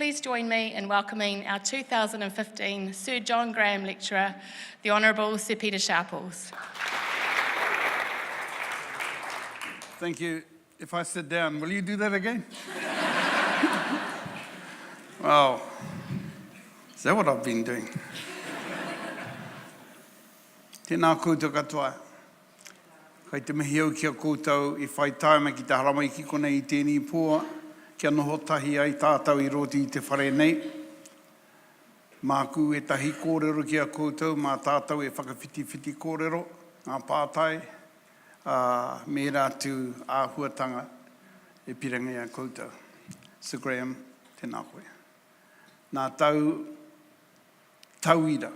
Please join me in welcoming our 2015 Sir John Graham Lecturer, the Honourable Sir Pita Sharples. Thank you. If I sit down, will you do that again? Well, is that what I've been doing? Tēnā koutou katoa. Kai te mihi au kia koutou I whai tāma ki te harama iki konei I tēnei pua, kia noho tahi ai tātou I roti I te whare nei. Māku e tahi kōrero kia koutou, mā tātou e whakawhiti kōrero, ngā pātai, me rātu āhuatanga e pirangi a koutou. Sir Graham, tēnā koe. Nā tauira,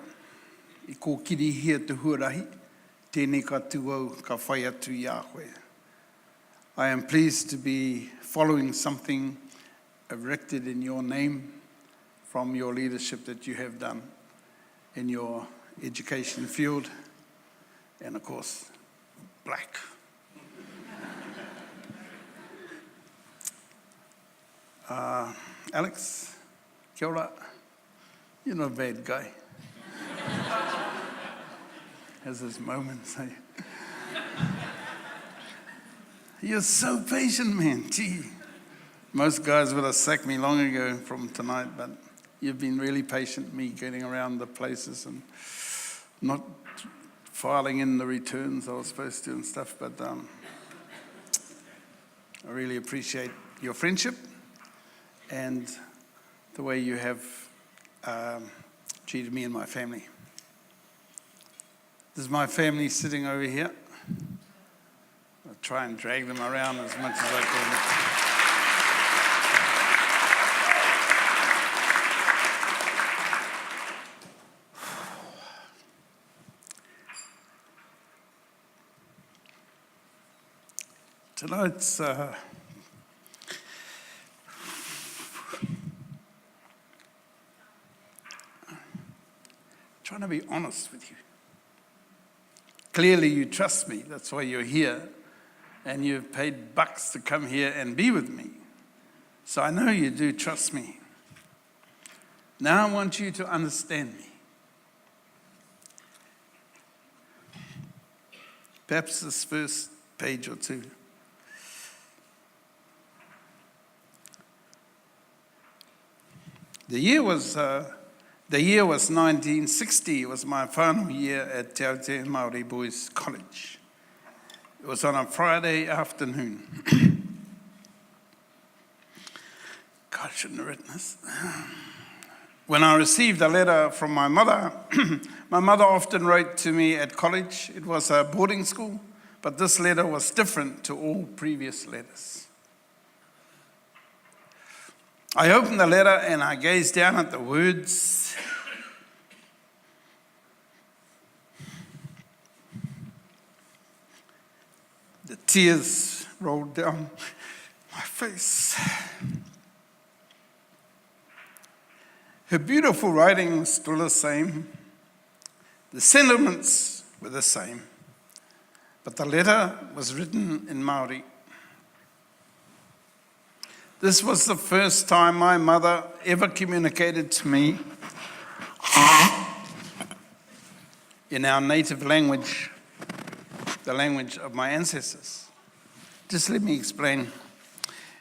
I kō kiri hia te huarahi, tēnei ka tuau ka whai atu I a koe. I am pleased to be following something erected in your name from your leadership that you have done in your education field, and of course, black. Alex, kia ora. You're not a bad guy. Has his moments, eh? You're so patient, man. Gee. Most guys would have sacked me long ago from tonight, but you've been really patient, me getting around the places and not filing in the returns I was supposed to and stuff, but I really appreciate your friendship and the way you have treated me and my family. This is my family sitting over here. I'll try and drag them around as much as I can. Tonight's trying to be honest with you. Clearly you trust me, that's why you're here, and you've paid bucks to come here and be with me. So I know you do trust me. Now I want you to understand me. Perhaps this first page or two. The year was 1960. It was my final year at Te Aotearoa Maori Boys College. It was on a Friday afternoon. God, I shouldn't have written this. When I received a letter from my mother, my mother often wrote to me at college. It was a boarding school, but this letter was different to all previous letters. I opened the letter and I gazed down at the words. The tears rolled down my face. Her beautiful writing was still the same. The sentiments were the same. But the letter was written in Maori. This was the first time my mother ever communicated to me in our native language, the language of my ancestors. Just let me explain.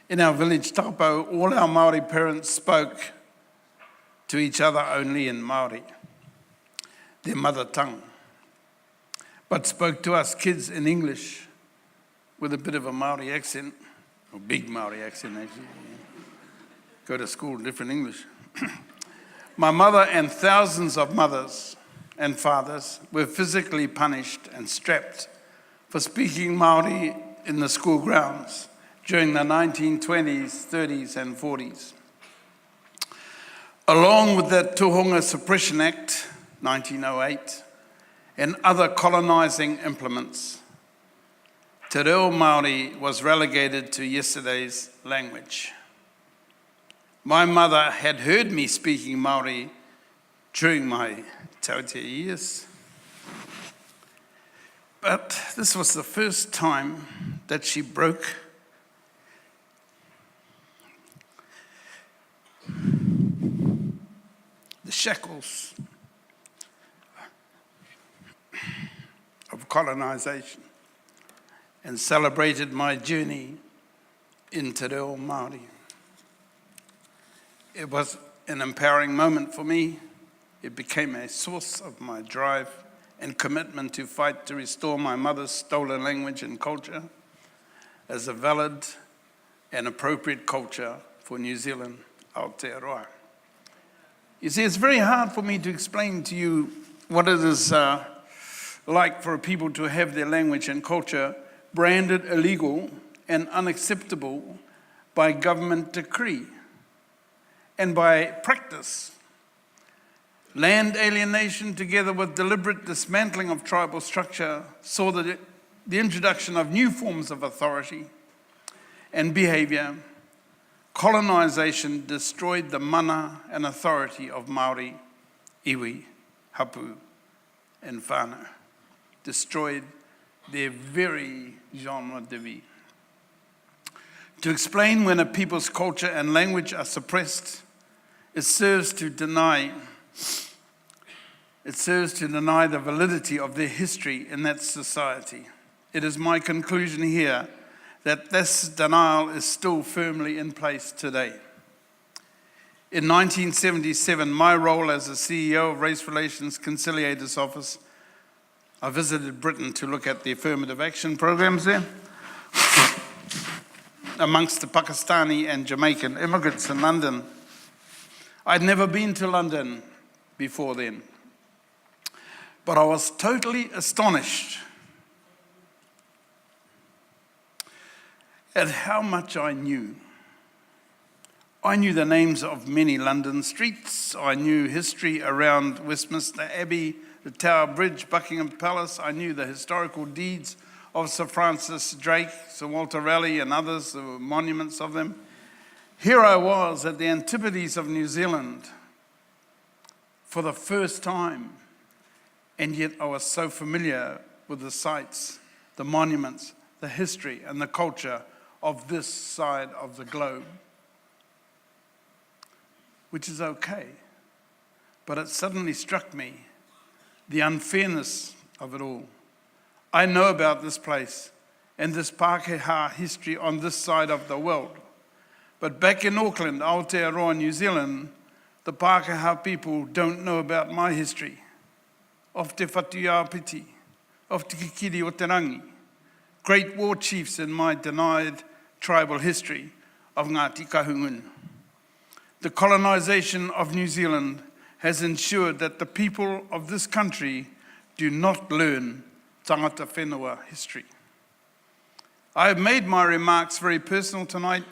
In our village Taupau, all our Maori parents spoke to each other only in Maori, their mother tongue, but spoke to us kids in English with a bit of a Maori accent. A big Maori accent, actually. Go to school, different English. My mother and thousands of mothers and fathers were physically punished and strapped for speaking Maori in the school grounds during the 1920s, 30s, and 40s. Along with the Tūhonga Suppression Act, 1908, and other colonising implements, Te reo Māori was relegated to yesterday's language. My mother had heard me speaking Māori during my tautia years, but this was the first time that she broke shackles of colonization and celebrated my journey into Te Reo Māori. It was an empowering moment for me. It became a source of my drive and commitment to fight to restore my mother's stolen language and culture as a valid and appropriate culture for New Zealand, Aotearoa. You see, it's very hard for me to explain to you what it is like for people to have their language and culture branded illegal and unacceptable by government decree and by practice. Land alienation, together with deliberate dismantling of tribal structure, saw the introduction of new forms of authority and behaviour. Colonization destroyed the mana and authority of Maori, iwi, hapu, and whānau. Destroyed their very genre de vie. To explain when a people's culture and language are suppressed, it serves to deny the validity of their history in that society. It is my conclusion here that this denial is still firmly in place today. In 1977, my role as the CEO of Race Relations Conciliators Office, I visited Britain to look at the affirmative action programs there amongst the Pakistani and Jamaican immigrants in London. I'd never been to London before then, but I was totally astonished at how much I knew. I knew the names of many London streets. I knew history around Westminster Abbey, the Tower Bridge, Buckingham Palace. I knew the historical deeds of Sir Francis Drake, Sir Walter Raleigh, and others, the monuments of them. Here I was at the antipodes of New Zealand for the first time, and yet I was so familiar with the sites, the monuments, the history, and the culture of this side of the globe, which is okay. But it suddenly struck me the unfairness of it all. I know about this place and this Pākehā history on this side of the world. But back in Auckland, Aotearoa, New Zealand, the Pākehā people don't know about my history, of Te Whatuiāpiti, of Te Kikiri o Te Rangi, great war chiefs in my denied tribal history of Ngāti Kahungunu. The colonisation of New Zealand has ensured that the people of this country do not learn tangata whenua history. I have made my remarks very personal tonight,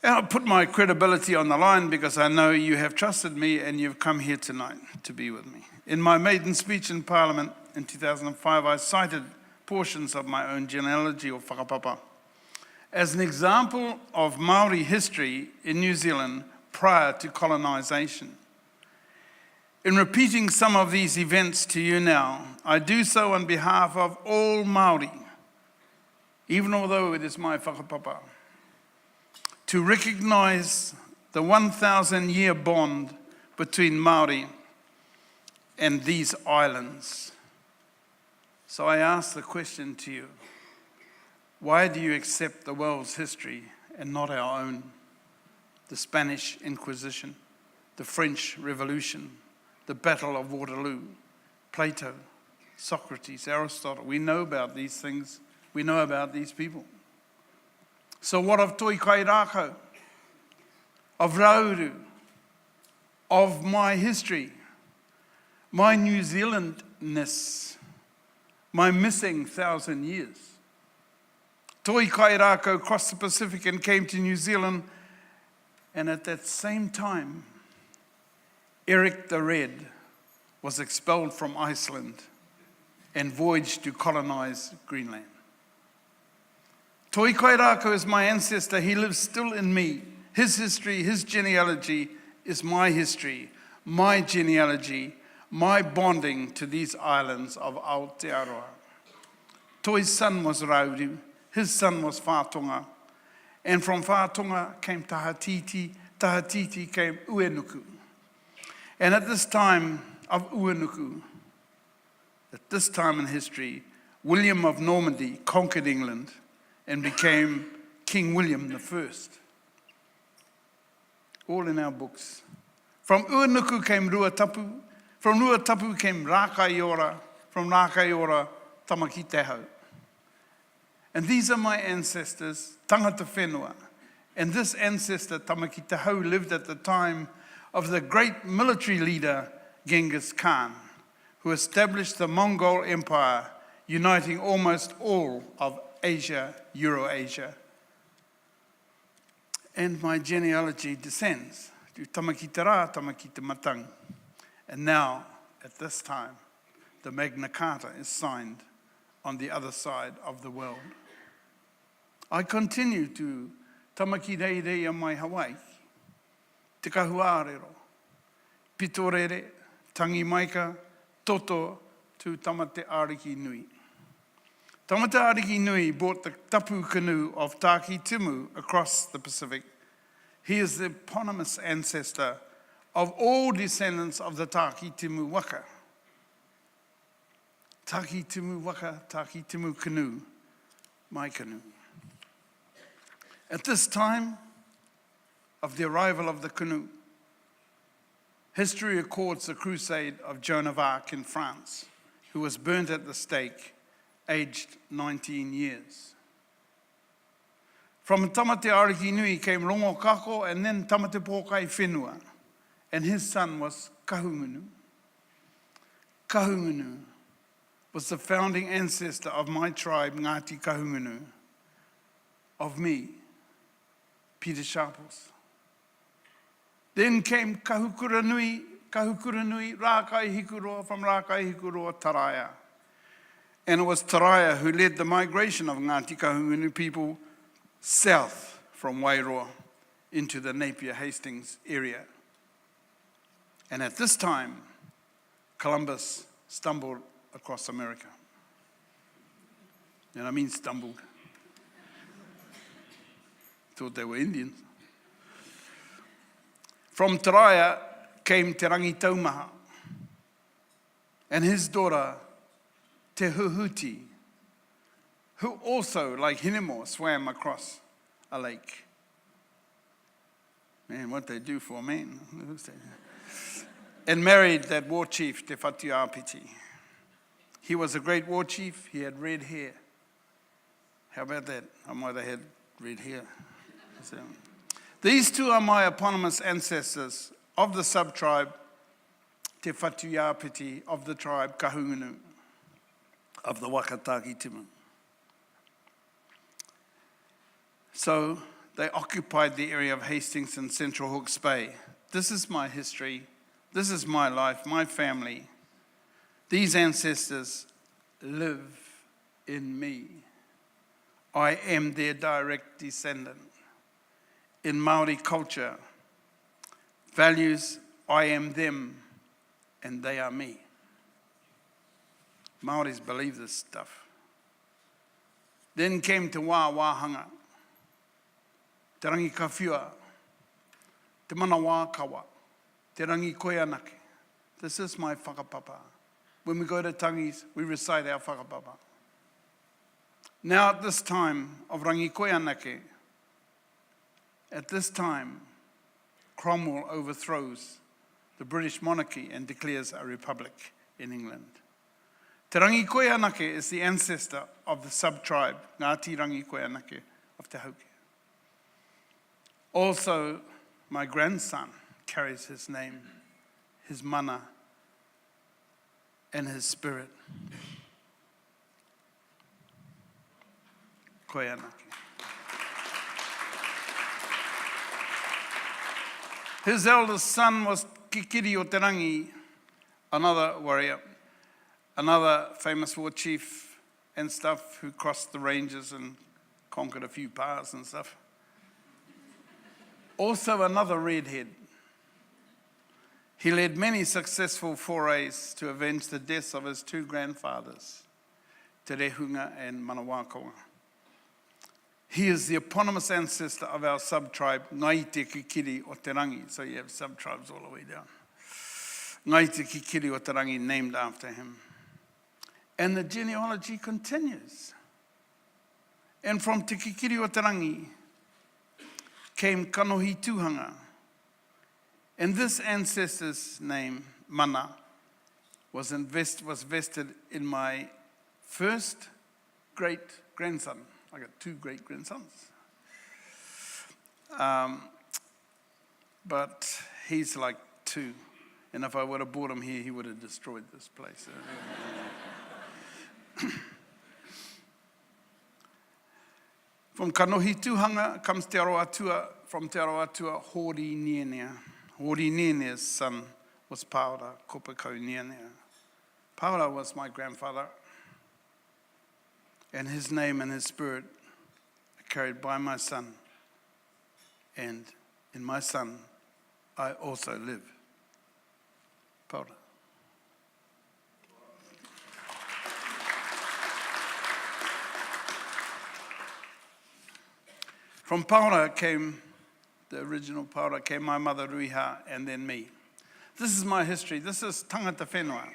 and I'll put my credibility on the line because I know you have trusted me and you've come here tonight to be with me. In my maiden speech in Parliament in 2005, I cited portions of my own genealogy or whakapapa as an example of Maori history in New Zealand prior to colonisation. In repeating some of these events to you now, I do so on behalf of all Maori, even although it is my whakapapa, to recognise the 1,000-year bond between Maori and these islands. So I ask the question to you, why do you accept the world's history and not our own? The Spanish Inquisition, the French Revolution, the Battle of Waterloo, Plato, Socrates, Aristotle. We know about these things. We know about these people. So what of Toi Kairako, of Rauru, of my history, my New Zealandness, my missing 1,000 years? Toi Kairako crossed the Pacific and came to New Zealand, and at that same time, Eric the Red was expelled from Iceland and voyaged to colonize Greenland. Toi Kairako is my ancestor. He lives still in me. His history, his genealogy is my history, my genealogy, my bonding to these islands of Aotearoa. Toi's son was Rauru. His son was Whātonga, and from Whātonga came Tahatiti, Tahatiti came Uenuku. And at this time of Uanuku, at this time in history, William of Normandy conquered England and became King William I. All in our books. From Uanuku came Ruatapu, from Ruatapu came Rākaiora, from Rākaiora, Tamaki Tehau. And these are my ancestors, tangata whenua. And this ancestor, Tamaki Tehau, lived at the time of the great military leader, Genghis Khan, who established the Mongol Empire, uniting almost all of Asia, Eurasia. And my genealogy descends to Tamaki Te Rā, Tamaki Te Matang. And now, at this time, the Magna Carta is signed on the other side of the world. I continue to Tamaki Rei Rei a mai Hawaii, Te Kahuarero, Pitorere, Tangi Maika, Toto, to Tamate Ariki Nui. Tamate Ariki Nui brought the tapu canoe of Tāki Timu across the Pacific. He is the eponymous ancestor of all descendants of the Tāki Timu waka. Tāki Timu waka, Tāki Timu canoe, my canoe. At this time of the arrival of the canoe, history records the crusade of Joan of Arc in France, who was burnt at the stake, aged 19 years. From Tamate Ariki Nui came Rongo Kako and then Tamate Pōkai Whenua, and his son was Kahungunu. Kahungunu was the founding ancestor of my tribe, Ngāti Kahungunu, of me, Pita Sharples. Then came Kahukuranui, Rākai Hikuroa, from Rākai Hikuroa, Taraya. And it was Taraya who led the migration of Ngāti Kahungunu people south from Wairoa into the Napier Hastings area. And at this time, Columbus stumbled across America. And I mean stumbled. Thought they were Indians. From Taraya came Te Rangi Taumaha and his daughter Te Huhuti, who also, like Hinemo, swam across a lake. Man, what they do for a man. And married that war chief, Te Whatiapiti. He was a great war chief. He had red hair. How about that? I might have had red hair. So, these two are my eponymous ancestors of the sub-tribe Te Whatiapiti of the tribe Kahungunu of the Wakataki Timu. So they occupied the area of Hastings and Central Hawke's Bay. This is my history. This is my life, my family. These ancestors live in me. I am their direct descendant. In Maori culture, values, I am them and they are me. Maoris believe this stuff. Then came Te Wā Wāhanga, Te Rangi Kawhiua, Te Mana Wākawa, Te Rangi Koianake. This is my whakapapa. When we go to tangis, we recite our whakapapa. Now at this time of Rangi Koianake, at this time, Cromwell overthrows the British monarchy and declares a republic in England. Te Rangi Koianake is the ancestor of the sub-tribe, Ngāti Rangi Koianake of Te Hauke. Also, my grandson carries his name, his mana, and his spirit. Koianake. His eldest son was Kikiri o Te Rangi, another warrior, another famous war chief and stuff who crossed the ranges and conquered a few pās and stuff. Also another redhead. He led many successful forays to avenge the deaths of his two grandfathers, Te Rehunga and Manawākawa. He is the eponymous ancestor of our sub-tribe, Ngai Te Kikiri o Te Rangi. So you have sub-tribes all the way down. Ngai te kikiri o Tarangi named after him. And the genealogy continues. And from te kikiri o Tarangi came Kanohi Tuhanga. And this ancestor's name, Mana, was vested in my first great-grandson. I got 2 great-grandsons. But he's like 2. And if I would have brought him here, he would have destroyed this place. From Kanohi Tuhanga comes Te Aroatua. From Te Aroatua, Hori Nienea. Hori Nienea's son was Paora, Kopakau Nienea. Paora was my grandfather. And his name and his spirit are carried by my son. And in my son, I also live. Paora. From Paora came, the original Paora came my mother Ruiha and then me. This is my history. This is tangata whenua.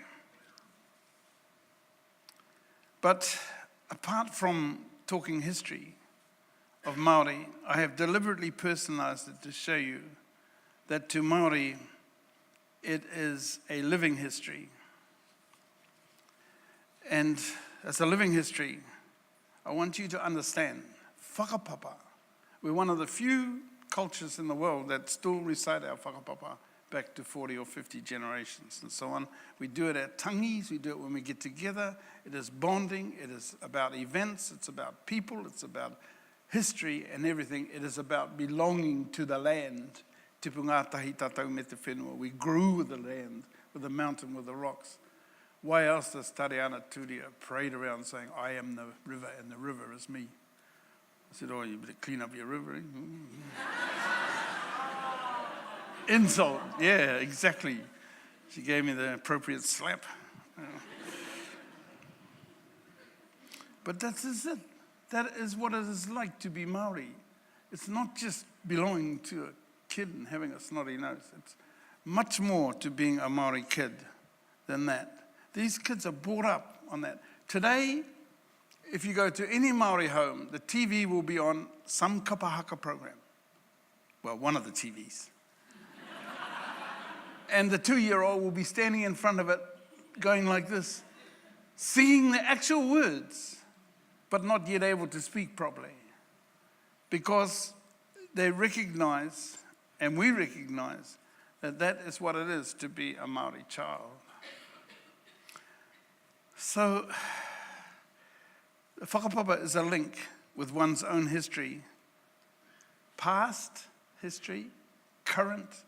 But apart from talking history of Maori, I have deliberately personalized it to show you that to Maori, it is a living history. And as a living history, I want you to understand, whakapapa. We're one of the few cultures in the world that still recite our whakapapa back to 40 or 50 generations and so on. We do it at tangis, we do it when we get together. It is bonding, it is about events, it's about people, it's about history and everything. It is about belonging to the land. Tipu ngātahi tātou me te whenua. We grew with the land, with the mountain, with the rocks. Why else does Tariana Turia parade around saying, I am the river and the river is me? I said, oh, you better clean up your river. Eh? Insult, yeah, exactly. She gave me the appropriate slap. But that is it. That is what it is like to be Maori. It's not just belonging to a kid and having a snotty nose. It's much more to being a Maori kid than that. These kids are brought up on that. Today, if you go to any Maori home, the TV will be on some kapahaka program. Well, one of the TVs. And the 2-year-old will be standing in front of it, going like this, singing the actual words, but not yet able to speak properly. Because they recognize, and we recognize, that that is what it is to be a Maori child. So, the whakapapa is a link with one's own history, past history, current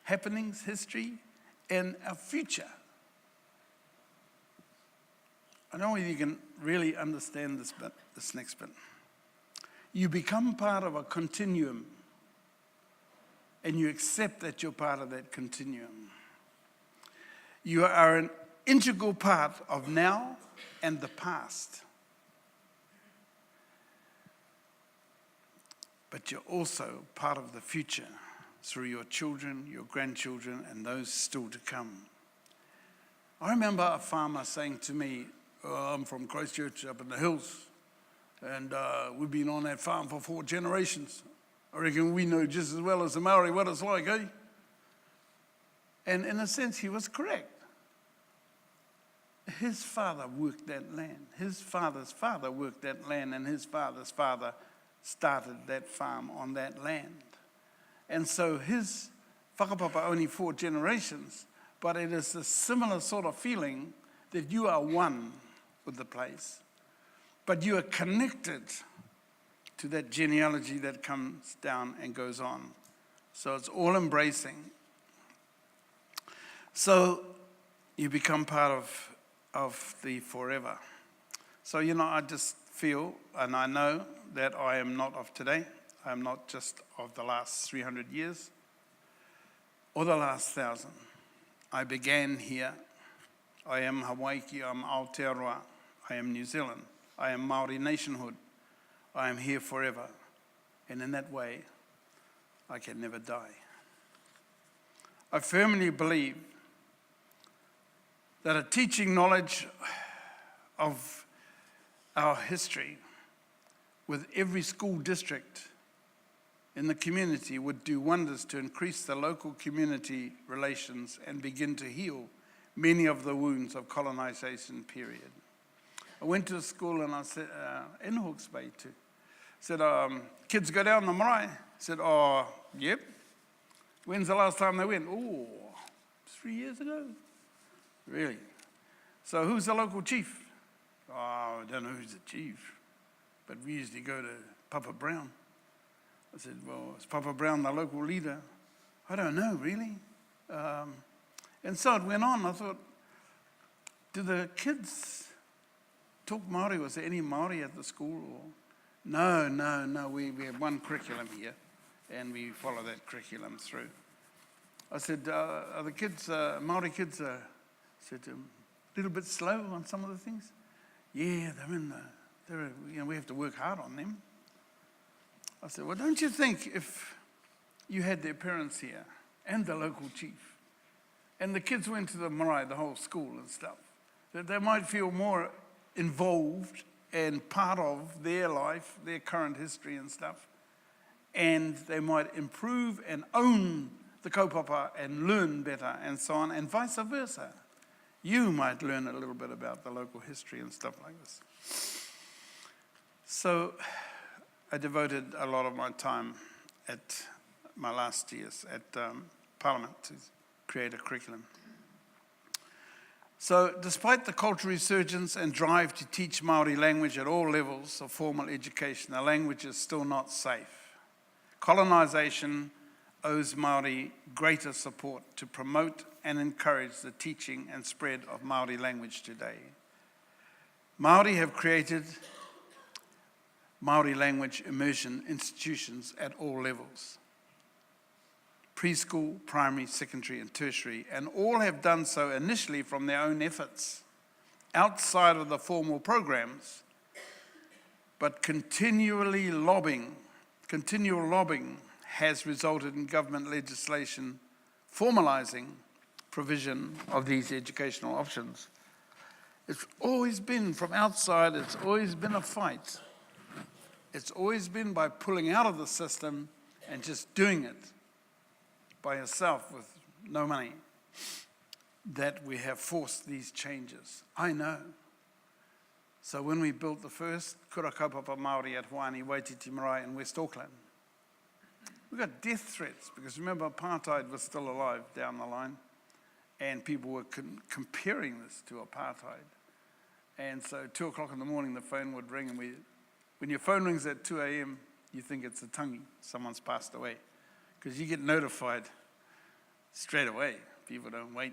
happenings, history, and our future. I don't know whether you can really understand this bit, this next bit. You become part of a continuum, and you accept that you're part of that continuum. You are an integral part of now and the past. But you're also part of the future through your children, your grandchildren, and those still to come. I remember a farmer saying to me, oh, I'm from Christchurch up in the hills, and we've been on that farm for 4 generations. I reckon we know just as well as the Maori what it's like, eh? And in a sense, he was correct. His father worked that land. His father's father worked that land, and his father's father started that farm on that land. And so his whakapapa only 4 generations, but it is a similar sort of feeling that you are one with the place, but you are connected to that genealogy that comes down and goes on. So it's all embracing. So you become part of the forever. So, I just feel and I know that I am not of today. I am not just of the last 300 years or the last 1,000. I began here. I am Hawaii, I'm Aotearoa, I am New Zealand, I am Maori nationhood. I am here forever. And in that way, I can never die. I firmly believe that a teaching knowledge of our history with every school district in the community would do wonders to increase the local community relations and begin to heal many of the wounds of colonisation period. I went to a school and I said, in Hawke's Bay too, said, kids go down the marae. I said, oh, yep. When's the last time they went? Oh, 3 years ago. Really? So who's the local chief? Oh, I don't know who's the chief, but we usually go to Papa Brown. I said, well, is Papa Brown the local leader? I don't know, really. And so it went on. I thought, do the kids talk Māori? Was there any Māori at the school? Or? No. We have one curriculum here, and we follow that curriculum through. I said, are the kids, Māori kids, a little bit slow on some of the things? Yeah, we have to work hard on them. I said, well, don't you think if you had their parents here and the local chief and the kids went to the marae, the whole school and stuff, that they might feel more involved and part of their life, their current history and stuff, and they might improve and own the kaupapa and learn better and so on, and vice versa. You might learn a little bit about the local history and stuff like this. So I devoted a lot of my time at my last years at Parliament to create a curriculum. So despite the cultural resurgence and drive to teach Maori language at all levels of formal education, the language is still not safe. Colonisation owes Maori greater support to promote and encourage the teaching and spread of Maori language today. Maori have created Maori language immersion institutions at all levels. Preschool, primary, secondary and tertiary, and all have done so initially from their own efforts, outside of the formal programs, but continual lobbying has resulted in government legislation formalising provision of these educational options. It's always been from outside, it's always been a fight. It's always been by pulling out of the system and just doing it by yourself with no money that we have forced these changes. I know. So when we built the first kura kaupapa Māori at Hoani Waititi Marae in West Auckland, we got death threats because remember apartheid was still alive down the line and people were comparing this to apartheid. And so 2 o'clock in the morning the phone would ring and when your phone rings at 2 a.m. you think it's a tangi, someone's passed away. Because you get notified straight away. People don't wait.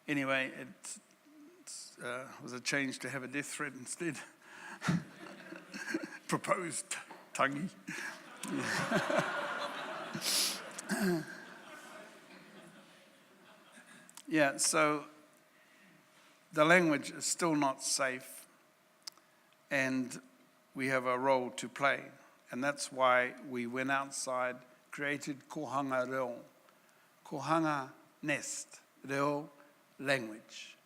Anyway, it was a change to have a death threat instead. Proposed tangi. Yeah, so the language is still not safe and we have a role to play. And that's why we went outside, created kohanga reo, kohanga nest, reo language.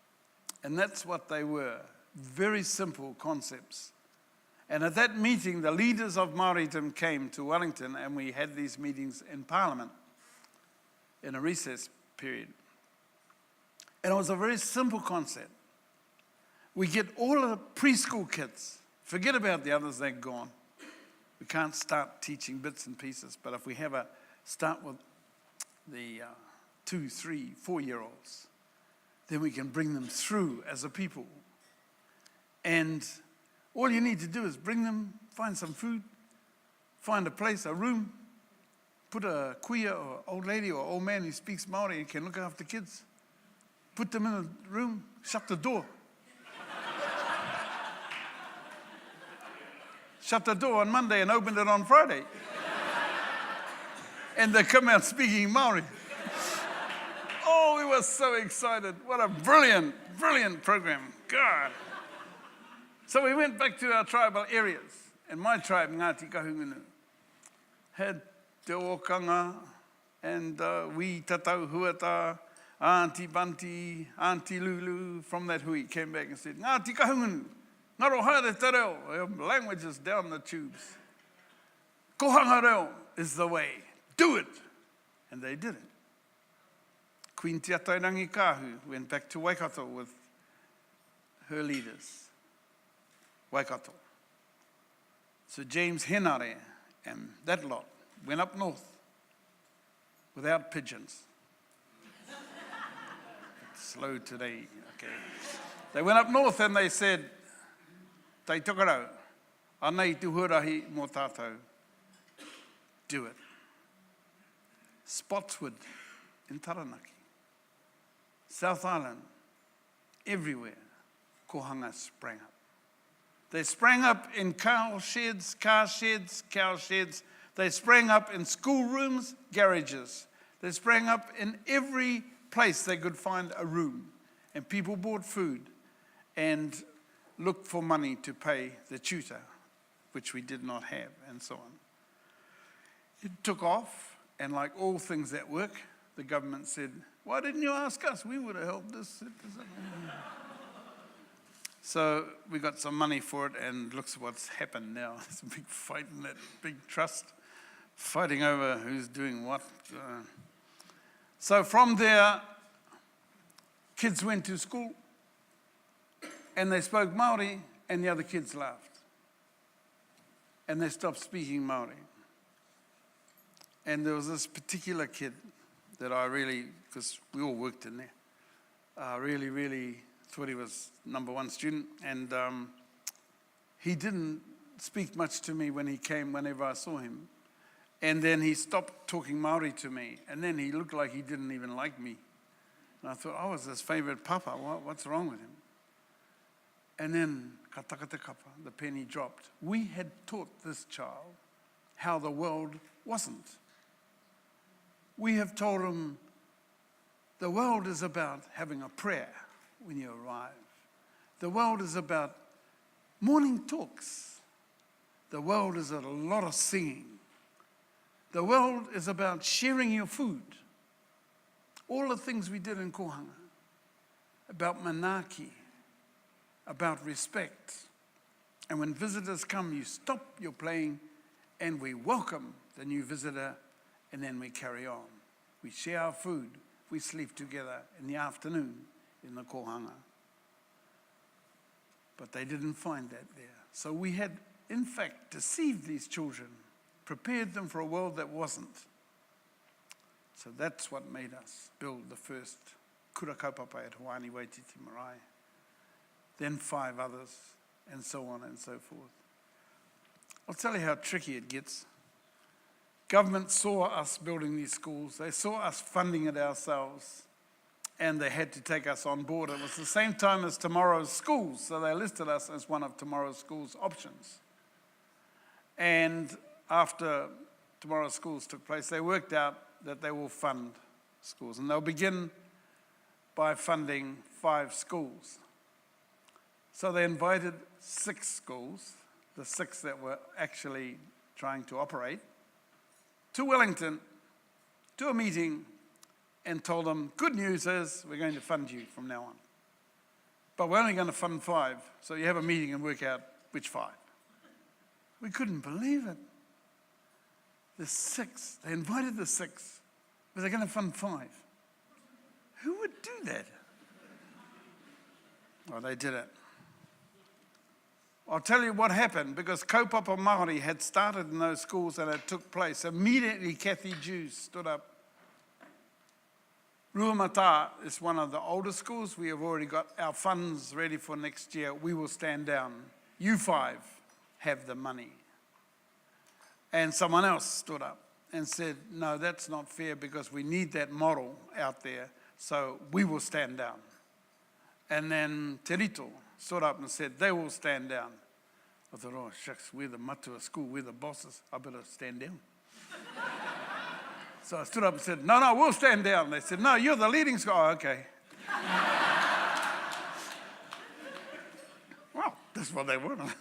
And that's what they were, very simple concepts. And at that meeting, the leaders of Māoridom came to Wellington and we had these meetings in Parliament in a recess period. And it was a very simple concept. We get all of the preschool kids, forget about the others, they're gone. We can't start teaching bits and pieces, but if we have start with the 2, 3, 4-year-olds, then we can bring them through as a people. And all you need to do is bring them, find some food, find a place, a room, put a kuia or old lady or old man who speaks Māori and can look after kids. Put them in a room, shut the door. Shut the door on Monday and opened it on Friday. And they come out speaking Māori. Oh, we were so excited. What a brilliant, brilliant program. God. So we went back to our tribal areas. And my tribe, Ngāti Kahungunu, had Te Okanga and we tatau huata, Auntie Bunty, Auntie Lulu from that hui came back and said, Ngā tika hungun, ngaro haere te reo, language is down the tubes. Kohanga reo is the way, do it. And they did it. Queen Te Atairangi Kahu went back to Waikato with her leaders. Waikato. So James Henare and that lot went up north without pigeons. Slow today, okay. They went up north and they said, Tei tokarau, anei tuhurahi mō tātou, do it. Spotswood in Taranaki, South Island, everywhere, kohanga sprang up. They sprang up in car sheds, cow sheds. They sprang up in schoolrooms, garages. They sprang up in every place they could find a room. And people bought food and looked for money to pay the tutor, which we did not have, and so on. It took off, and like all things that work, the government said, why didn't you ask us? We would have helped this. So we got some money for it, and looks what's happened now. There's a big fight in that big trust, fighting over who's doing what. So from there, kids went to school, and they spoke Maori, and the other kids laughed. And they stopped speaking Maori. And there was this particular kid that I really, because we all worked in there, really thought he was #1 student, and he didn't speak much to me when he came, whenever I saw him. And then he stopped talking Maori to me, and then he looked like he didn't even like me. And I thought, I was his favourite papa, what's wrong with him? And then, ka takate kapa, the penny dropped. We had taught this child how the world wasn't. We have told him the world is about having a prayer when you arrive. The world is about morning talks. The world is a lot of singing. The world is about sharing your food. All the things we did in kohanga, about manaki, about respect. And when visitors come, you stop your playing and we welcome the new visitor, and then we carry on. We share our food. We sleep together in the afternoon in the kohanga. But they didn't find that there. So we had, in fact, deceived these children, prepared them for a world that wasn't. So that's what made us build the first kura kaupapa at Hawani Waititi Marae. Then 5 others, and so on and so forth. I'll tell you how tricky it gets. Government saw us building these schools. They saw us funding it ourselves, and they had to take us on board. It was the same time as Tomorrow's Schools, so they listed us as one of Tomorrow's Schools options. And after Tomorrow's Schools took place, they worked out that they will fund schools, and they'll begin by funding 5 schools. So they invited 6 schools, the 6 that were actually trying to operate, to Wellington, to a meeting, and told them, good news is we're going to fund you from now on. But we're only going to fund 5, so you have a meeting and work out which 5. We couldn't believe it. The 6, they invited the 6, but they're going to fund 5. Who would do that? Well, they did it. I'll tell you what happened, because kaupapa Māori had started in those schools and it took place. Immediately, Kathy Jews stood up. Ruamata is one of the older schools. We have already got our funds ready for next year. We will stand down. You 5 have the money. And someone else stood up and said, no, that's not fair, because we need that model out there, so we will stand down. And then Te Rito stood up and said, they will stand down. I thought, oh, shucks, we're the matua school, we're the bosses, I better stand down. So I stood up and said, no, we'll stand down. They said, no, you're the leading school. Oh, okay. Well, that's what they wanted.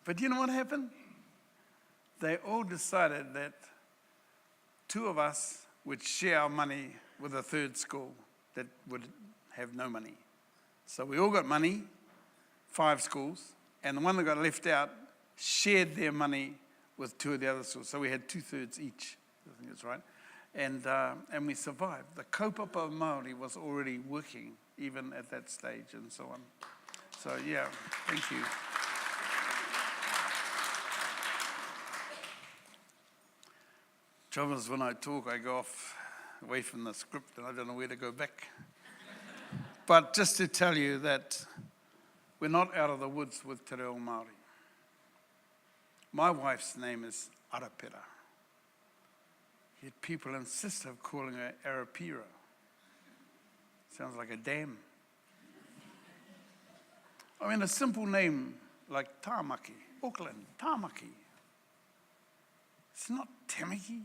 But you know what happened? They all decided that 2 of us would share our money with a third school that would have no money. So we all got money, 5 schools, and the one that got left out shared their money with 2 of the other schools. So we had 2/3 each, I think that's right. And we survived. The kaupapa of Māori was already working even at that stage and so on. So yeah, thank you. Trouble is, when I talk, I go off away from the script and I don't know where to go back. But just to tell you that we're not out of the woods with Te Reo Māori. My wife's name is Arapera. Yet people insist of calling her Aotearoa. Sounds like a dam. I mean, a simple name like Tāmaki, Auckland, Tāmaki. It's not Tamaki.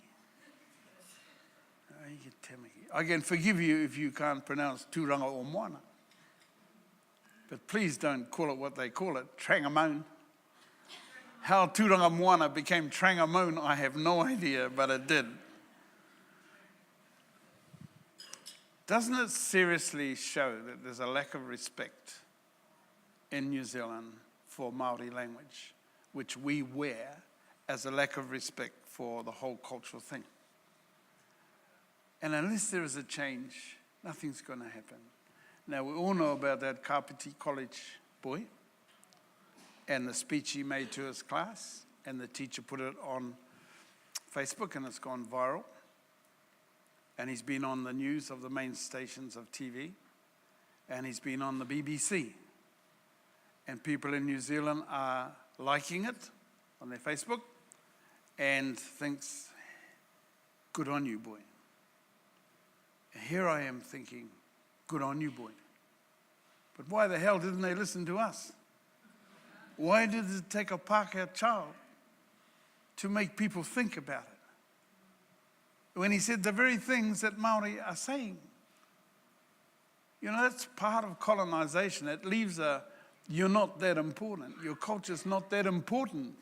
You get Tamaki. I can forgive you if you can't pronounce Tūranga o Moana. But please don't call it what they call it, Trangamone. How Tūranga Moana became Trangamone, I have no idea, but it did. Doesn't it seriously show that there's a lack of respect in New Zealand for Maori language, which we wear as a lack of respect for the whole cultural thing? And unless there is a change, nothing's going to happen. Now, we all know about that Kapiti College boy and the speech he made to his class, and the teacher put it on Facebook and it's gone viral. And he's been on the news of the main stations of TV, and he's been on the BBC. And people in New Zealand are liking it on their Facebook and thinks, good on you, boy. And here I am thinking, good on you, boy. But why the hell didn't they listen to us? Why did it take a Pākehā child to make people think about it? When he said the very things that Māori are saying. You know, that's part of colonisation. It leaves you're not that important. Your culture's not that important.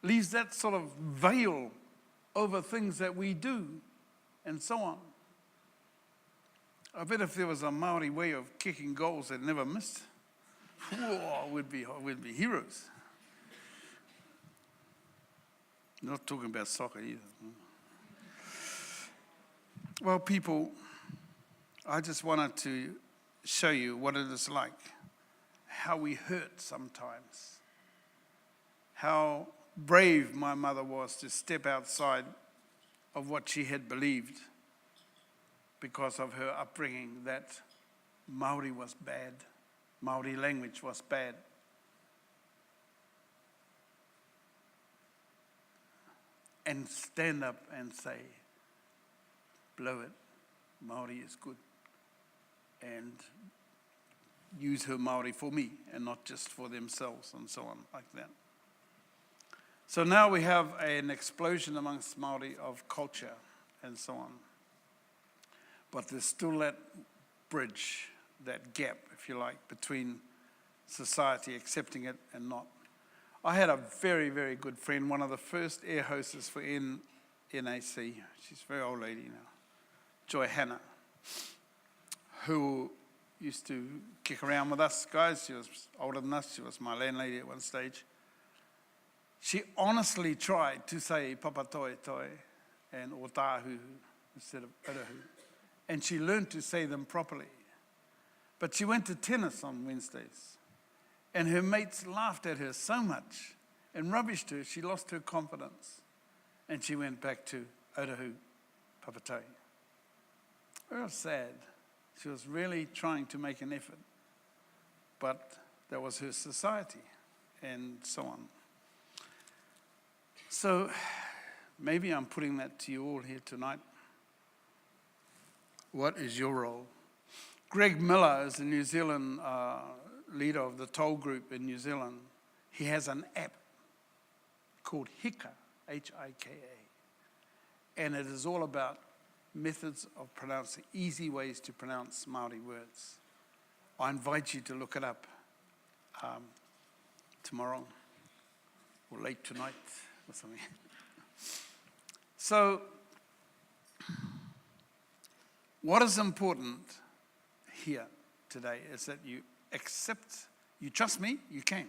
Leaves that sort of veil over things that we do and so on. I bet if there was a Māori way of kicking goals that never missed, we'd be heroes. Not talking about soccer either. Well, people, I just wanted to show you what it is like, how we hurt sometimes, how brave my mother was to step outside of what she had believed because of her upbringing, that Māori was bad, Maori language was bad. And stand up and say, blow it, Māori is good. And use her Māori for me and not just for themselves and so on like that. So now we have an explosion amongst Māori of culture and so on. But there's still that bridge, that gap, if you like, between society accepting it and not. I had a very, very good friend, one of the first air hostesses for NAC. She's a very old lady now, Joy Hannah, who used to kick around with us guys. She was older than us. She was my landlady at one stage. She honestly tried to say papatoe toi and otahu instead of urahu. And she learned to say them properly. But she went to tennis on Wednesdays. And her mates laughed at her so much and rubbished her, she lost her confidence. And she went back to urahu papatoe. Real sad. She was really trying to make an effort. But that was her society and so on. So maybe I'm putting that to you all here tonight. What is your role? Greg Miller is a New Zealand leader of the toll group in New Zealand. He has an app called Hika, H-I-K-A. And it is all about methods of pronouncing, easy ways to pronounce Māori words. I invite you to look it up tomorrow or late tonight or something. So, What is important here today is that you accept, you trust me, you can.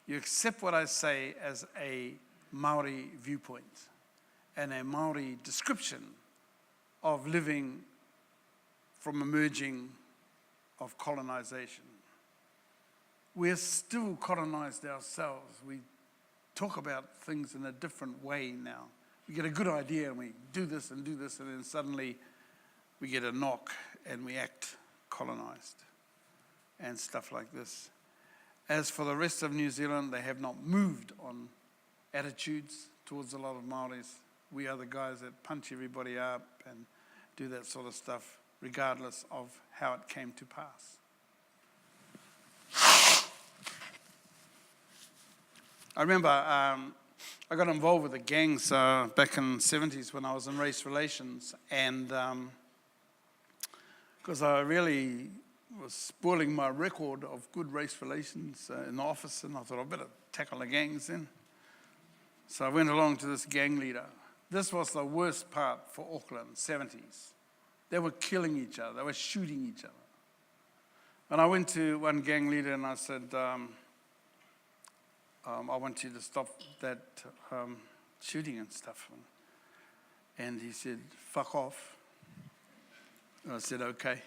You accept what I say as a Maori viewpoint and a Maori description of living from emerging of colonization. We're still colonized ourselves. We talk about things in a different way now. We get a good idea and we do this, and then suddenly we get a knock and we act colonized and stuff like this. As for the rest of New Zealand, they have not moved on attitudes towards a lot of Māoris. We are the guys that punch everybody up and do that sort of stuff, regardless of how it came to pass. I remember I got involved with the gangs back in the 70s when I was in race relations, and because I really was spoiling my record of good race relations in the office, and I thought I better tackle the gangs then. So I went along to this gang leader. This was the worst part for Auckland, 70s. They were killing each other. They were shooting each other. And I went to one gang leader and I said, I want you to stop that shooting and stuff. And he said, fuck off. And I said, okay.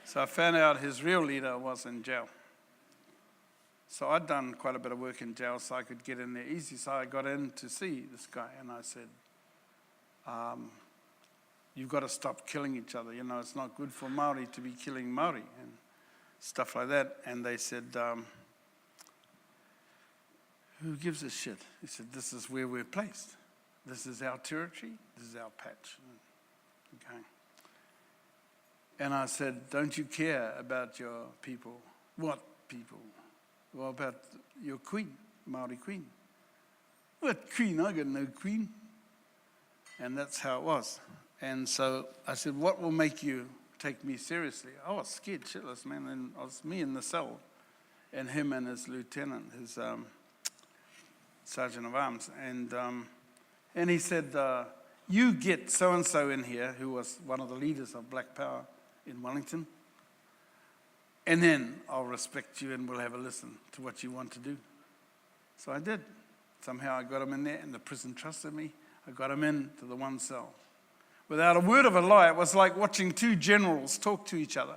So I found out his real leader was in jail. So I'd done quite a bit of work in jail so I could get in there easy. So I got in to see this guy and I said, you've got to stop killing each other. You know, it's not good for Maori to be killing Maori and stuff like that. And they said, who gives a shit? He said, this is where we're placed. This is our territory. This is our patch. Okay. And I said, don't you care about your people? What people? Well, about your queen, Maori queen. What queen? I got no queen. And that's how it was. And so I said, what will make you take me seriously? I was scared shitless, man. And it was me in the cell, and him and his lieutenant, his sergeant of arms. And he said, you get so-and-so in here, who was one of the leaders of Black Power in Wellington, and then I'll respect you and we'll have a listen to what you want to do. So I did. Somehow I got him in there, and the prison trusted me. I got him into the one cell. Without a word of a lie, it was like watching two generals talk to each other.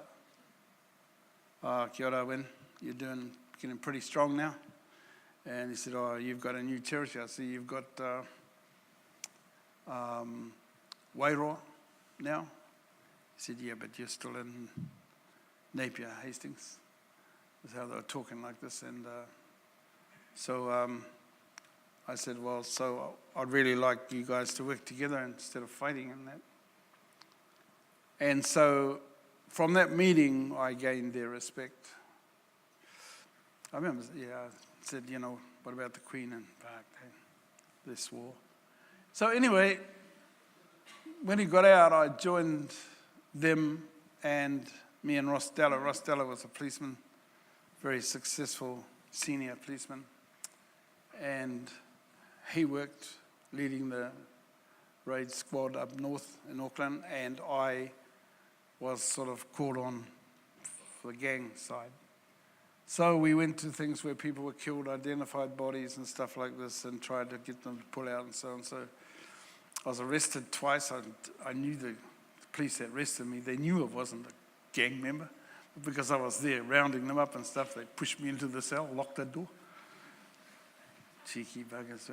Kia ora, Win. You're getting pretty strong now. And he said, oh, you've got a new territory. I see you've got Wairoa now. He said, yeah, but you're still in Napier, Hastings. That's how they were talking like this. And so I said, well, so I'd really like you guys to work together instead of fighting in that. And so from that meeting, I gained their respect. I remember, I said, you know, what about the Queen and Park? They swore. So anyway, when he got out, I joined them and me and Ross Della. Ross Della was a policeman, very successful senior policeman. And he worked leading the raid squad up north in Auckland, and I was sort of called on for the gang side. So we went to things where people were killed, identified bodies and stuff like this, and tried to get them to pull out and so on. So I was arrested twice. I knew the police that arrested me. They knew I wasn't a gang member. Because I was there rounding them up and stuff, they pushed me into the cell, locked the door. Cheeky buggers.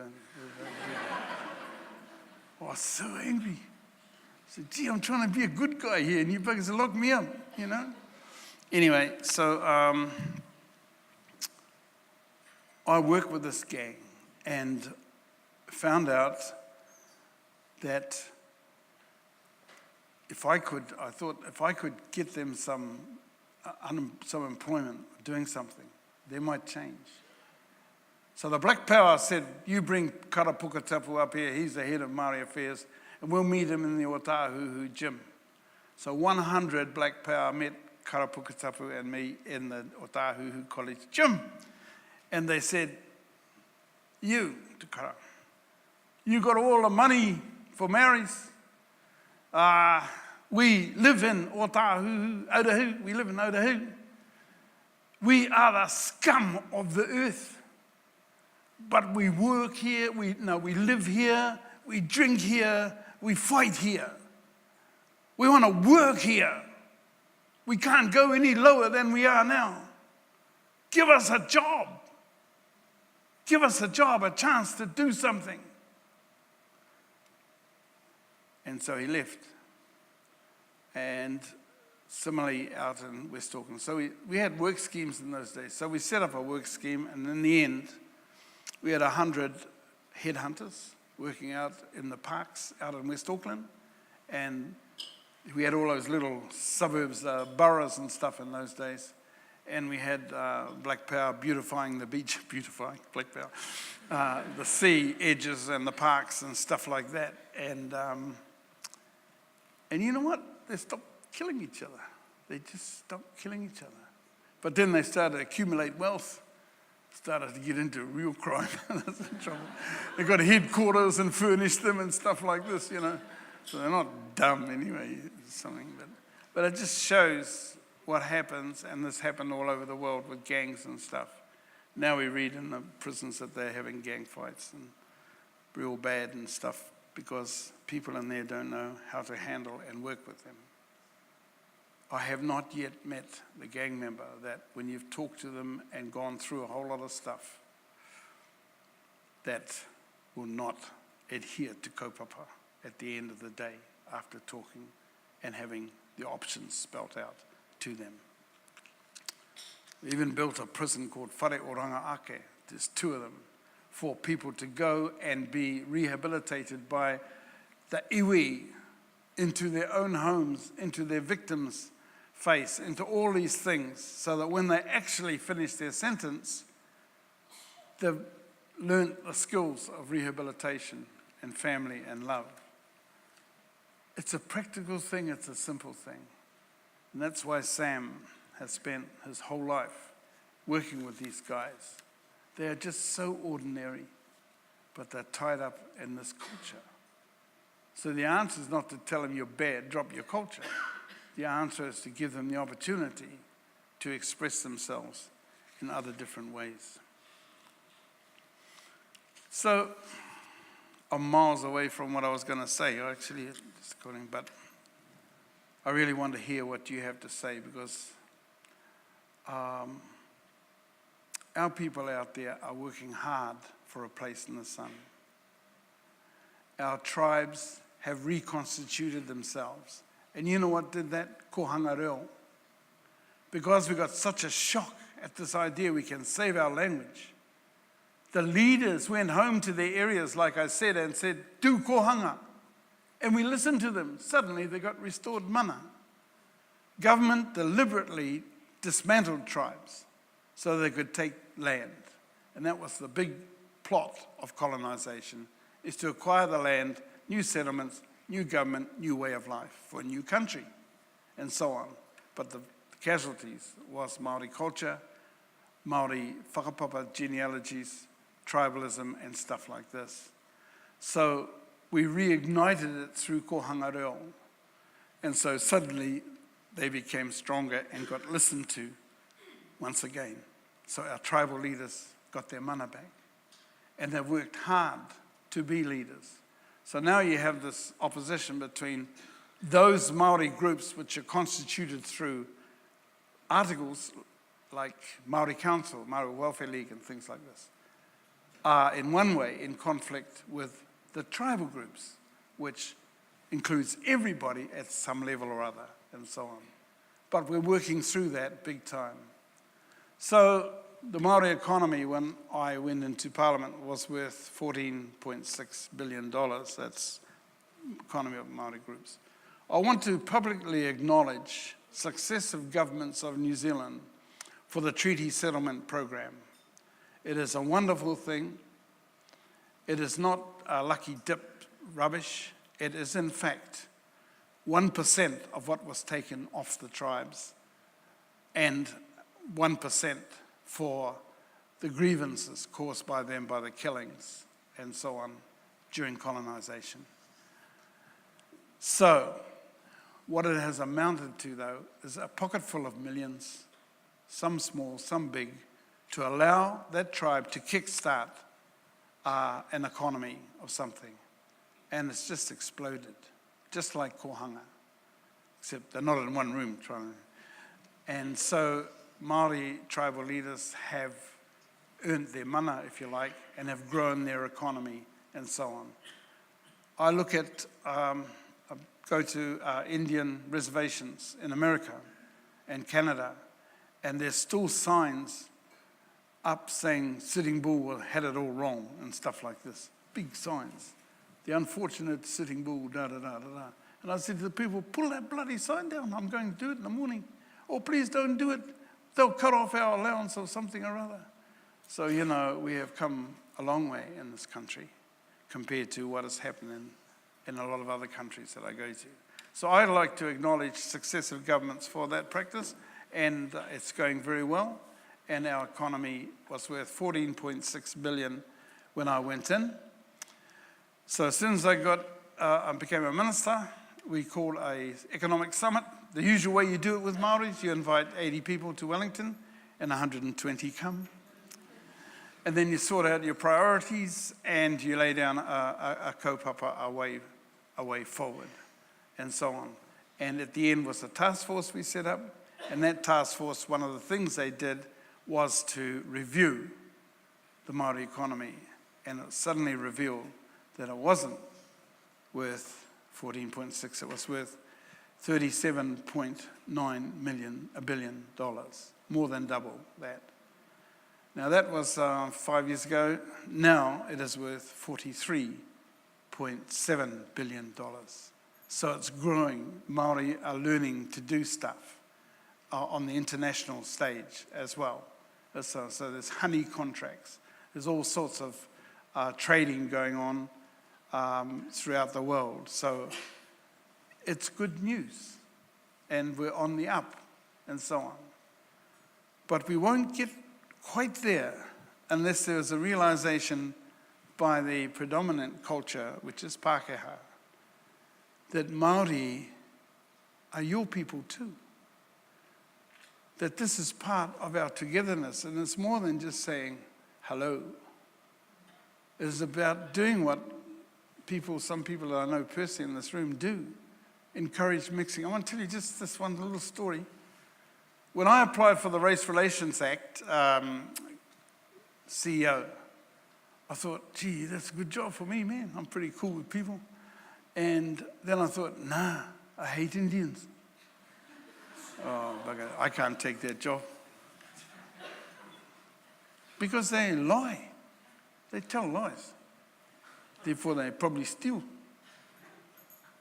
I was so angry. I said, gee, I'm trying to be a good guy here, and you buggers locked me up, you know? Anyway, so I worked with this gang and found out that I thought if I could get them some employment, doing something, they might change. So the Black Power said, you bring Karapukatapu up here, he's the head of Maori Affairs, and we'll meet him in the Otahuhu gym. So 100 Black Power met Karapukatapu and me in the Otahuhu College gym. And they said, you, to Kara, you got all the money for Maoris, We live in Aotearoa, we live in Aotearoa. We are the scum of the earth. But we work here, we live here, we drink here, we fight here. We want to work here. We can't go any lower than we are now. Give us a job. Give us a job, a chance to do something. And so he left. And similarly out in West Auckland. So we had work schemes in those days. So we set up a work scheme, and in the end, we had 100 headhunters working out in the parks out in West Auckland. And we had all those little suburbs, boroughs and stuff in those days. And we had Black Power beautifying the beach, Black Power, the sea edges and the parks and stuff like that. And you know what? They stopped killing each other. They just stopped killing each other. But then they started to accumulate wealth, started to get into real crime. That's the trouble. They got headquarters and furnished them and stuff like this, you know. So they're not dumb anyway, something. But it just shows what happens, and this happened all over the world with gangs and stuff. Now we read in the prisons that they're having gang fights and real bad and stuff because people in there don't know how to handle and work with them. I have not yet met the gang member that when you've talked to them and gone through a whole lot of stuff, that will not adhere to kaupapa at the end of the day after talking and having the options spelt out to them. We even built a prison called Whare Oranga Ake. There's 2 of them for people to go and be rehabilitated by the iwi into their own homes, into their victims' face, into all these things, so that when they actually finish their sentence, they've learnt the skills of rehabilitation and family and love. It's a practical thing, it's a simple thing. And that's why Sam has spent his whole life working with these guys. They are just so ordinary, but they're tied up in this culture. So the answer is not to tell them you're bad, drop your culture. The answer is to give them the opportunity to express themselves in other different ways. So I'm miles away from what I was going to say. But I really want to hear what you have to say, because our people out there are working hard for a place in the sun. Our tribes have reconstituted themselves. And you know what did that? Ko hanga reo. Because we got such a shock at this idea we can save our language. The leaders went home to their areas, like I said, and said, do kohanga. And we listened to them. Suddenly they got restored mana. Government deliberately dismantled tribes so they could take land. And that was the big plot of colonization, is to acquire the land, new settlements, new government, new way of life for a new country, and so on. But the casualties was Maori culture, Maori whakapapa genealogies, tribalism, and stuff like this. So we reignited it through kohanga reo. And so suddenly they became stronger and got listened to once again. So our tribal leaders got their mana back. And they've worked hard to be leaders. So now you have this opposition between those Maori groups which are constituted through articles like Maori Council, Maori Welfare League and things like this, are in one way in conflict with the tribal groups, which includes everybody at some level or other and so on. But we're working through that big time. So the Maori economy, when I went into Parliament, was worth $14.6 billion. That's the economy of Maori groups. I want to publicly acknowledge successive governments of New Zealand for the treaty settlement program. It is a wonderful thing. It is not a lucky dip rubbish. It is, in fact, 1% of what was taken off the tribes and 1% for the grievances caused by them by the killings and so on during colonization. So, what it has amounted to, though, is a pocket full of millions, some small, some big, to allow that tribe to kickstart an economy of something. And it's just exploded, just like kohanga, except they're not in one room trying. And so Maori tribal leaders have earned their mana, if you like, and have grown their economy and so on. I look at, go to Indian reservations in America and Canada, and there's still signs up saying Sitting Bull had it all wrong and stuff like this. Big signs. The unfortunate Sitting Bull, da-da-da-da-da. And I said to the people, pull that bloody sign down. I'm going to do it in the morning. Or please don't do it. They'll cut off our allowance or something or other. So, you know, we have come a long way in this country compared to what has happened in a lot of other countries that I go to. So I'd like to acknowledge successive governments for that practice, and it's going very well. And our economy was worth 14.6 billion when I went in. So as soon as I became a minister, we called an economic summit. The usual way you do it with Maoris, you invite 80 people to Wellington and 120 come. And then you sort out your priorities and you lay down a kaupapa, a way forward, and so on. And at the end was a task force we set up. And that task force, one of the things they did was to review the Maori economy. And it suddenly revealed that it wasn't worth 14.6, it was worth $37.9 billion, more than double that. Now that was 5 years ago. Now it is worth $43.7 billion. So it's growing. Maori are learning to do stuff on the international stage as well. So there's honey contracts. There's all sorts of trading going on throughout the world. So it's good news. And we're on the up and so on. But we won't get quite there unless there's a realization by the predominant culture, which is Pākehā, that Māori are your people too. That this is part of our togetherness, and it's more than just saying hello. It is about doing what some people that I know personally in this room do, encourage mixing. I want to tell you just this one little story. When I applied for the Race Relations Act CEO, I thought, gee, that's a good job for me, man. I'm pretty cool with people. And then I thought, nah, I hate Indians. Oh, bugger, I can't take that job. Because they lie. They tell lies. Therefore, they probably steal.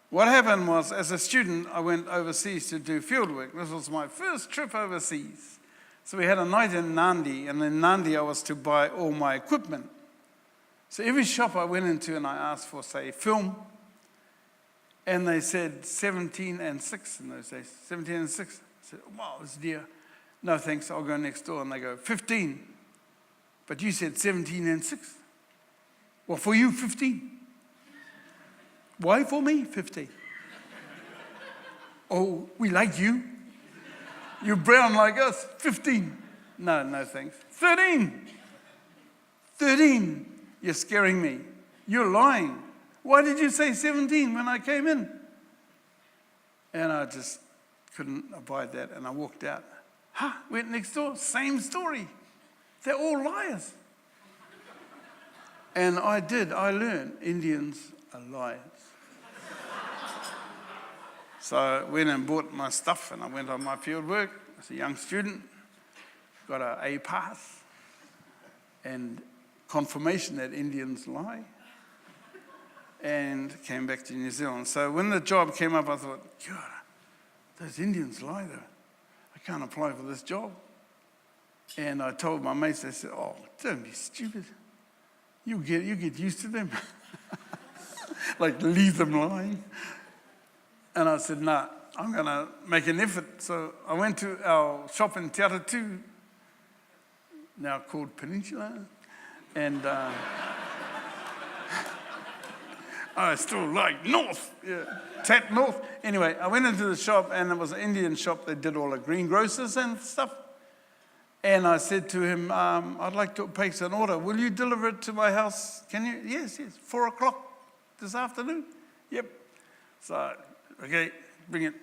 What happened was, as a student, I went overseas to do field work. This was my first trip overseas. So we had a night in Nandi, and in Nandi I was to buy all my equipment. So every shop I went into and I asked for, say, film, and they said 17 and 6 in those days, 17 and 6. I said, wow, it's dear. No thanks, I'll go next door. And they go, 15. But you said 17 and 6. Well, for you, 15. Why for me, 15? Oh, we like you. You're brown like us, 15. No thanks. 13. 13. You're scaring me. You're lying. Why did you say 17 when I came in? And I just couldn't abide that, and I walked out. Went next door, same story. They're all liars. And I learned Indians are liars. So I went and bought my stuff, and I went on my field work as a young student, got an A pass, and confirmation that Indians lie, and came back to New Zealand. So when the job came up, I thought, God, those Indians lie though. I can't apply for this job. And I told my mates, they said, oh, don't be stupid. You get used to them. Like, leave them lying. And I said, nah, I'm going to make an effort. So I went to our shop in Te Atatū, now called Peninsula, and I still like North, yeah. Tap North. Anyway, I went into the shop and it was an Indian shop that did all the greengrocers and stuff. And I said to him, I'd like to place an order. Will you deliver it to my house? Can you? Yes, 4 o'clock this afternoon. Yep. So, okay, bring it.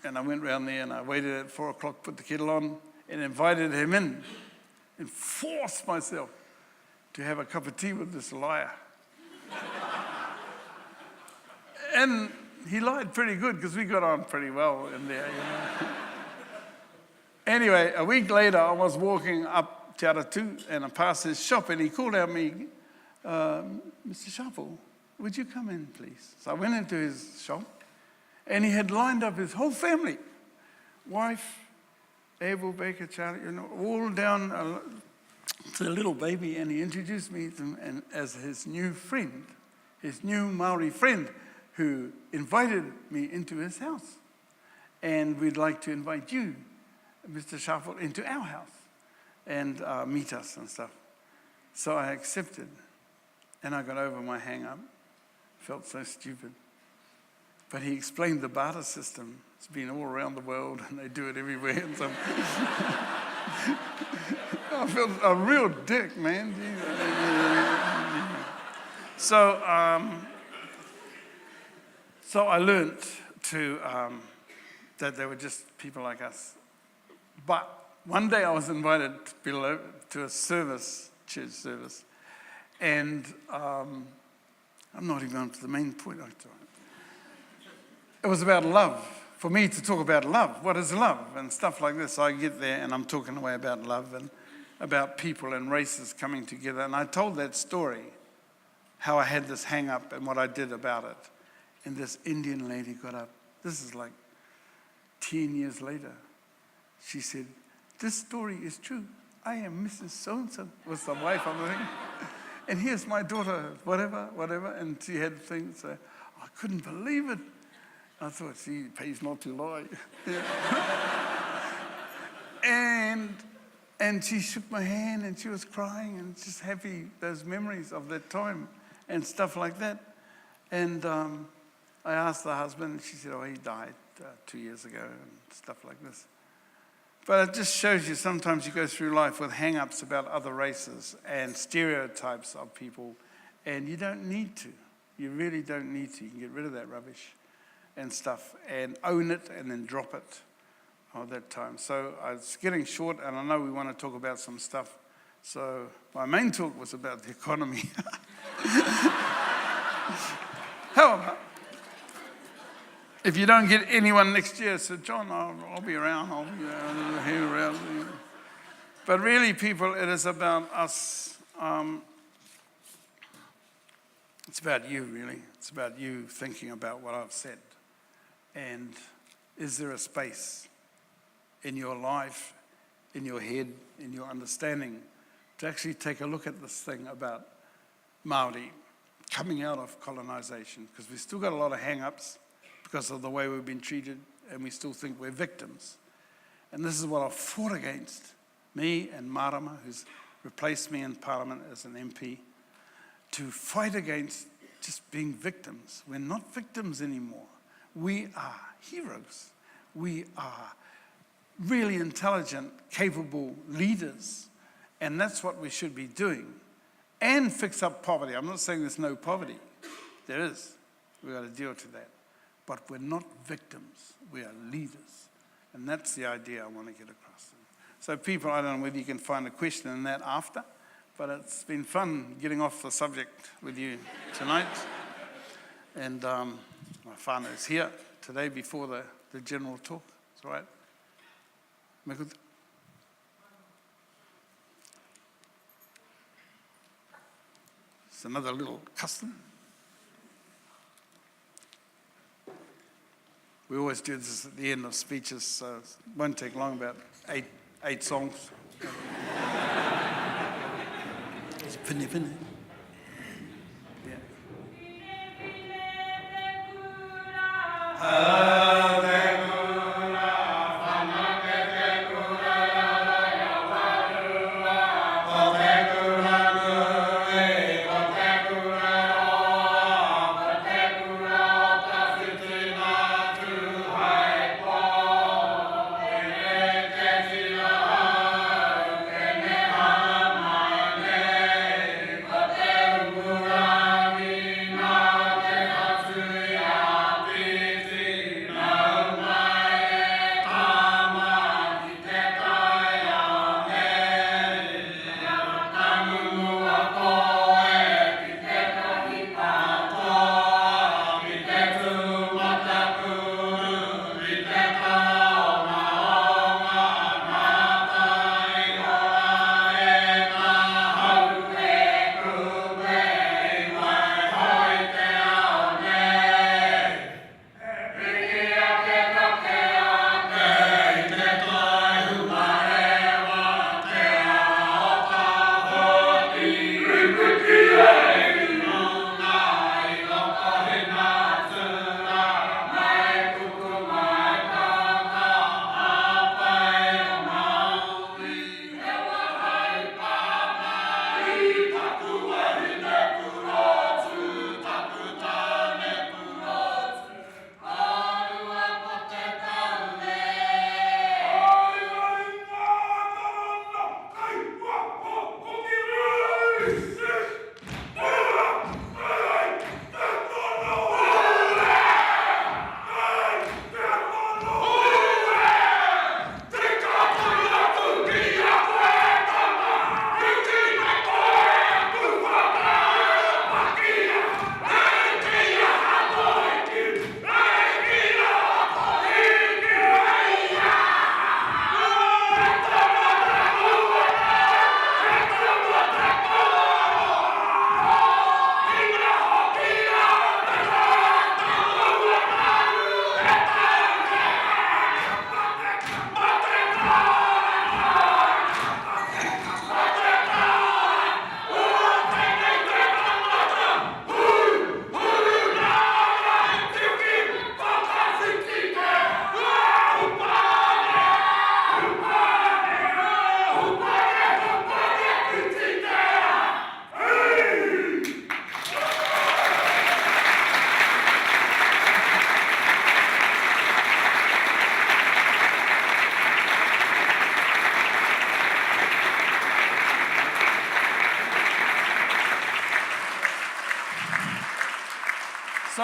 And I went round there and I waited at 4 o'clock, put the kettle on and invited him in and forced myself to have a cup of tea with this liar. And he lied pretty good because we got on pretty well in there, you know. Anyway, a week later, I was walking up Te Aratu and I passed his shop and he called out me, Mr. Sharple, would you come in, please? So I went into his shop and he had lined up his whole family, wife, Abel, Baker, Charlie, you know, all down to the little baby, and he introduced me to him and as his new friend, his new Maori friend, who invited me into his house. And we'd like to invite you, Mr. Sharple, into our house and meet us and stuff. So I accepted, and I got over my hang-up. Felt so stupid. But he explained the barter system. It's been all around the world, and they do it everywhere. And so I felt a real dick, man. So I learned that they were just people like us. But one day I was invited to a service, church service, and I'm not even on to the main point. It was about love. For me to talk about love, what is love, and stuff like this. I get there and I'm talking away about love and about people and races coming together. And I told that story, how I had this hang up and what I did about it. And this Indian lady got up. This is like 10 years later. She said, this story is true. I am Mrs. So-and-so, was the wife of the thing. And here's my daughter, whatever. And she had things. So I couldn't believe it. I thought, she pays not to lie. And she shook my hand and she was crying and just happy, those memories of that time and stuff like that. And I asked the husband, and she said, oh, he died 2 years ago and stuff like this. But it just shows you sometimes you go through life with hang-ups about other races and stereotypes of people, and you don't need to. You really don't need to. You can get rid of that rubbish and stuff and own it and then drop it all that time. So it's getting short, and I know we want to talk about some stuff. So my main talk was about the economy. However, if you don't get anyone next year, so John, I'll be around, I'll be here around. But really, people, it is about us. It's about you, really. It's about you thinking about what I've said. And is there a space in your life, in your head, in your understanding, to actually take a look at this thing about Māori coming out of colonisation? Because we've still got a lot of hang-ups because of the way we've been treated, and we still think we're victims. And this is what I've fought against, me and Marama, who's replaced me in Parliament as an MP, to fight against just being victims. We're not victims anymore. We are heroes. We are really intelligent, capable leaders. And that's what we should be doing. And fix up poverty. I'm not saying there's no poverty. There is. We've got to deal with that. But we're not victims. We are leaders. And that's the idea I want to get across. So people, I don't know whether you can find a question in that after, but it's been fun getting off the subject with you tonight. And my whānau is here today before the general talk. It's all right. It's another little custom. We always do this at the end of speeches, so it won't take long, about eight songs. It's pinny. Yeah.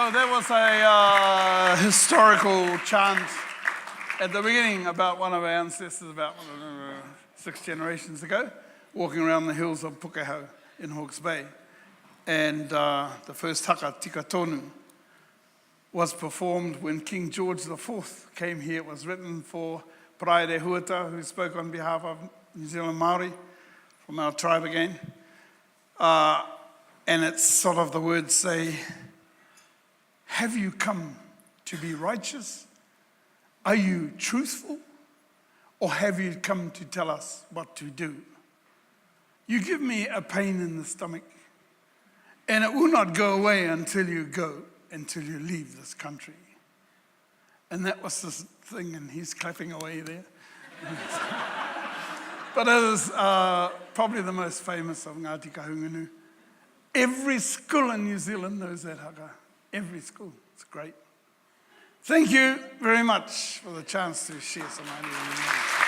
So there was a historical chant at the beginning about one of our ancestors about 6 generations ago, walking around the hills of Pukehau in Hawke's Bay. And the first haka, tika tonu, was performed when King George IV came here. It was written for Praere Huata, who spoke on behalf of New Zealand Maori, from our tribe again. And it's sort of the words say, have you come to be righteous? Are you truthful? Or have you come to tell us what to do? You give me a pain in the stomach, and it will not go away until you leave this country. And that was the thing, and he's clapping away there. But it is probably the most famous of Ngāti Kahungunu. Every school in New Zealand knows that haka. Every school. It's great. Thank you very much for the chance to share some ideas.